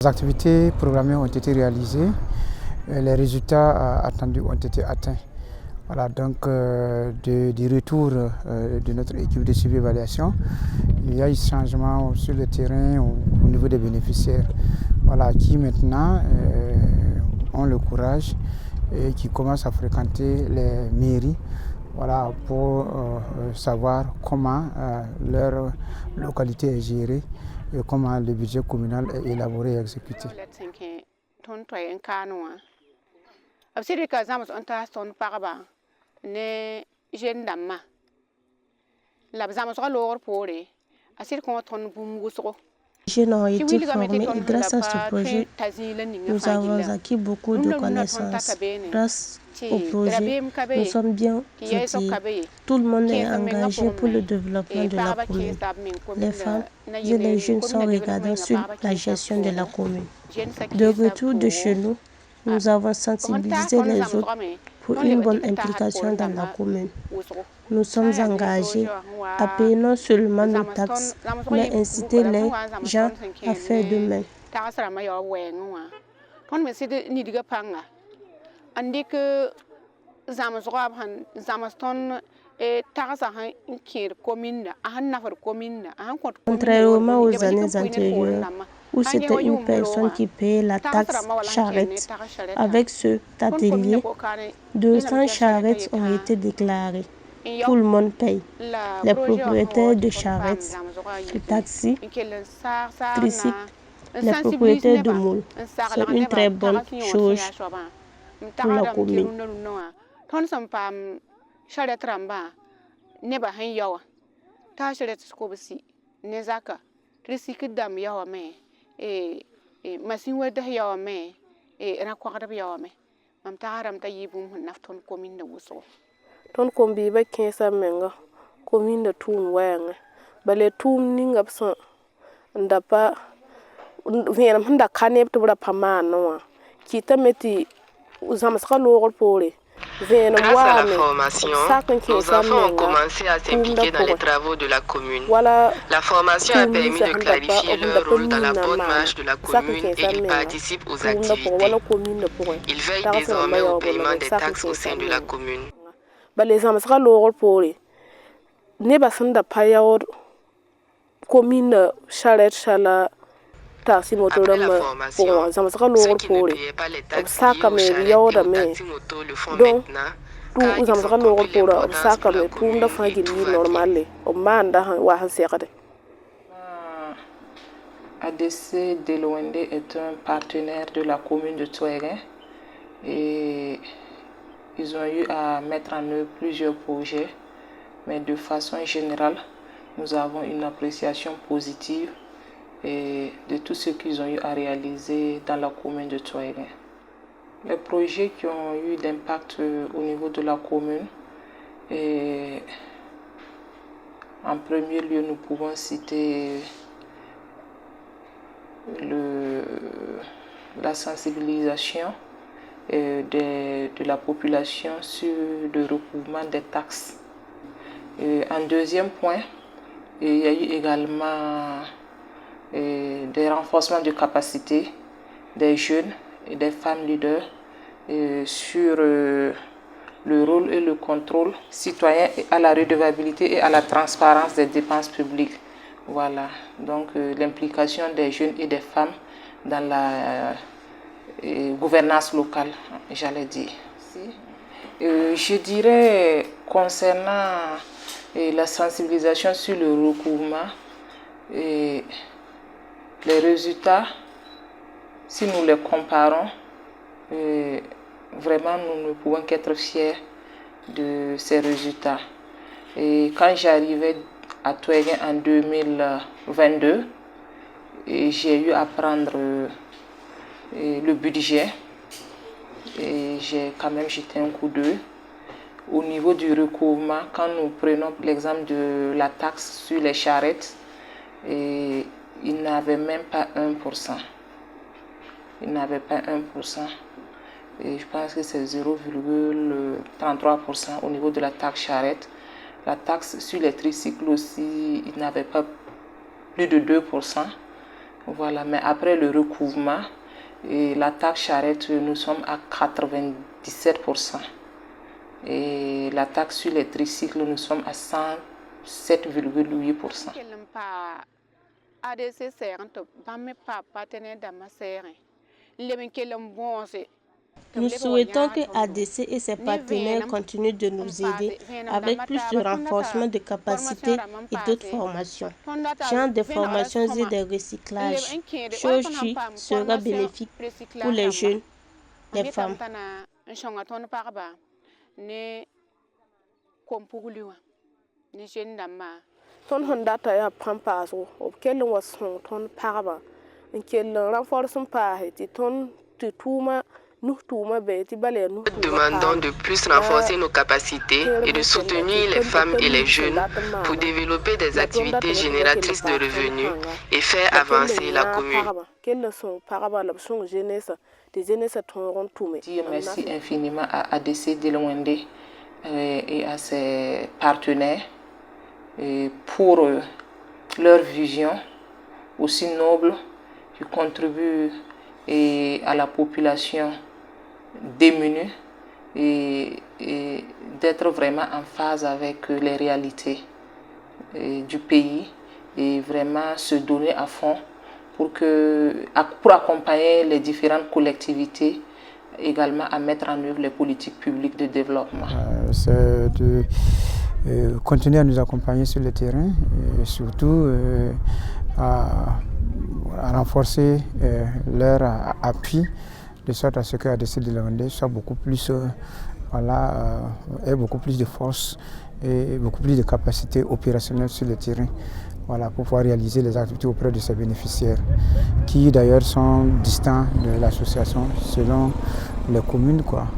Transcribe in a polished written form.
Les activités programmées ont été réalisées, les résultats attendus ont été atteints. Voilà, donc du retour de notre équipe de suivi évaluation, il y a eu changement sur le terrain au niveau des bénéficiaires, voilà, qui maintenant ont le courage et qui commencent à fréquenter les mairies, voilà, pour savoir comment leur localité est gérée et comment le budget communal est élaboré et exécuté. Les jeunes ont été formés et grâce à ce projet, nous avons acquis beaucoup de connaissances. Grâce au projet, nous sommes bien outillés. Tout le monde est engagé pour le développement de la commune. Les femmes et les jeunes sont regardants sur la gestion de la commune. De retour de chez nous, nous avons sensibilisé les autres pour une bonne implication dans la commune. Nous sommes engagés à payer non seulement nos taxes, mais inciter les gens à faire de même. Contrairement aux années antérieures, où c'était une personne qui payait la taxe charrette, avec cet atelier, 200 charrettes ont été déclarées. Tout le monde paye. Les propriétaires de charrettes, de taxis, tricycles, les propriétaires de moules. C'est une très bonne chose pour la commune. Ton kombi ba kensa menga commune de Toum wenge bale Toum ninga bsan ndapa venam handa kanep to bra pamano kita meti uzamska logol pole. Grâce à la formation, nos enfants ont commencé à s'impliquer dans les travaux de la commune. La formation a permis de clarifier leur rôle dans la bonne marche de la commune et ils participent aux activités. Ils veillent désormais au paiement des taxes au sein de la commune. Les amsra logol pole ne basanda payaor commune chalet chala taxi moto Après la formation, ceux qui ne payaient pas les taxes liées au charrette et au taxi moto le font maintenant, car ils ont compris l'importance pour la commune et tout va bien. ADC Delowende est un partenaire de la commune de Touéguin et ils ont eu à mettre en œuvre plusieurs projets, mais de façon générale, nous avons une appréciation positive et de tout ce qu'ils ont eu à réaliser dans la commune de Touéguin. Les projets qui ont eu d'impact au niveau de la commune, et en premier lieu, nous pouvons citer la sensibilisation de la population sur le recouvrement des taxes. Et en deuxième point, il y a eu également des renforcements de capacité des jeunes et des femmes leaders sur le rôle et le contrôle citoyen à la redevabilité et à la transparence des dépenses publiques. Voilà, donc l'implication des jeunes et des femmes dans la gouvernance locale, j'allais dire. Je dirais concernant la sensibilisation sur le recouvrement, les résultats, si nous les comparons, vraiment nous ne pouvons qu'être fiers de ces résultats. Et quand j'arrivais à Touéguin en 2022, j'ai eu à prendre le budget et j'ai quand même jeté un coup d'œil. Au niveau du recouvrement, quand nous prenons l'exemple de la taxe sur les charrettes, il n'avait même pas 1%. Il n'avait pas 1%. Et je pense que c'est 0,33% au niveau de la taxe charrette. La taxe sur les tricycles aussi, il n'avait pas plus de 2%. Voilà, mais après le recouvrement, et la taxe charrette, nous sommes à 97%. Et la taxe sur les tricycles, nous sommes à 107,8%. Nous souhaitons que ADC et ses partenaires continuent de nous aider avec plus de renforcement de capacités et d'autres formations, genre des formations et des recyclages, chose qui sera bénéfique pour les jeunes, les femmes. Demandons de plus renforcer nos capacités et de soutenir les femmes et les jeunes pour développer des activités génératrices de revenus et faire avancer la commune. Merci infiniment à ADC Delawende et à ses partenaires pour leur vision aussi noble qui contribue à la population démunie et d'être vraiment en phase avec les réalités du pays et vraiment se donner à fond pour accompagner les différentes collectivités également à mettre en œuvre les politiques publiques de développement. C'est de continuer à nous accompagner sur le terrain et surtout à renforcer leur appui de sorte à ce que ADC Delawende soit beaucoup plus, ait beaucoup plus de force et beaucoup plus de capacité opérationnelle sur le terrain, voilà, pour pouvoir réaliser les activités auprès de ses bénéficiaires, qui d'ailleurs sont distincts de l'association selon les communes, quoi.